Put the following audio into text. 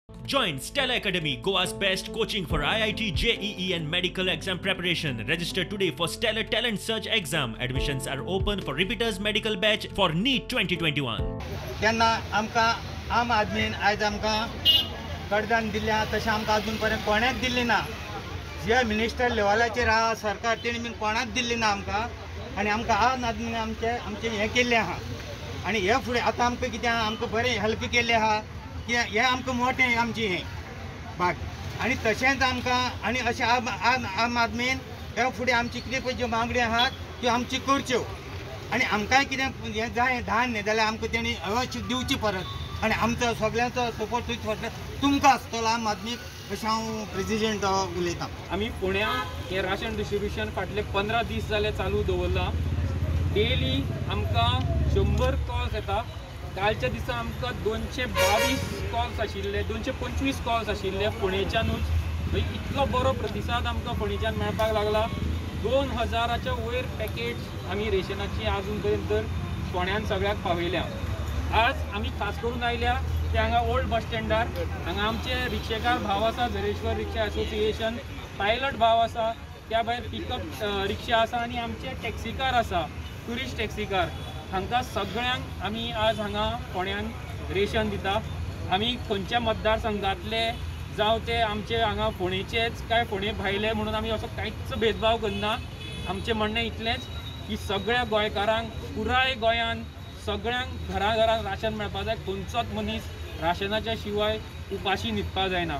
Join Stella Academy, Goa's best coaching for IIT, JEE and medical exam preparation. Register today for Stellar Talent Search exam. Admissions are open for repeaters medical batch for NEET 2021. त्यांना आमकां आम आदमीन आयज आमकां कडदान दिल्या तशें आमकां अजून पर्यंत कोणेच दिल्ली ना. जे मिनिस्टर लेवलाचेर आहा सरकार तेणी बीन कोणाच दिल्ली ना आमकां. आनी आमकां आम आदमीन आमचें हें केल्लें आहा. आनी हे फुडें आतां आमकां कितें आहा आमकां बरें हेल्प केल्लें आहा की हें आमकां मोठें आमचें हें भाग. आनी तशेंच आमकां आनी अशें आम आदमीन हे फुडें आमची कितें पळय ज्यो मागण्यो आहात त्यो आमची करच्यो. आनी आमकांय कितें हें जाय धान्य जाल्यार आमकां तेणी अवश्य दिवची परत. आनी आमचो सगळ्यांचो सपोर्ट तुमकां आसतलो आम आदमीक अशें हांव प्रेसिडेंट उलयतां. आमी पुण्याक हें राशन डिस्ट्रिब्युशन फाटले 15 दीस जाले चालू दवरलां. डेली आमकां 100 कॉल्स येता. कालच्या दिसा आमकां 222 कॉल्स आशिल्ले, 225 कॉल्स आशिल्ले फोंडेच्यानूच. इतलो बरो प्रतिसाद आमकां फोंडेच्यान मेळपाक लागला. 2000च्या वयर पॅकेट्स आमी रेशनाची आजून पर्यंत फोंड्यान सगळ्याक पावयल्या. आज आमी खास करून आयल्या ते हांगा ओल्ड बस स्टँडार. हांगा आमचे रिक्षेकार भाव आसा, झरेश्वर रिक्षा असोसिएशन, पायलट भाव आसा, त्या भायर पिकअप रिक्षा आसा आनी आमचे टॅक्सीकार आसा, ट्युरिस्ट टॅक्सीकार. हांकां सगळ्यांक आमी आज हांगा फोंड्यान रेशन दिता. आमी खंयच्या मतदारसंघातले जावं ते आमचे हांगा फोंडेचेच काय फोंडे भायले म्हणून आमी असो कांयच भेदभाव करना. आमचें म्हणणें इतलेंच की सगळ्या गोंयकारांक पुराय गोंयान सगळ्यांक घरा घरान राशन मेळपा जाय. खंयचोच मनीस राशनाच्या शिवाय उपाशी न्हिदपा जायना.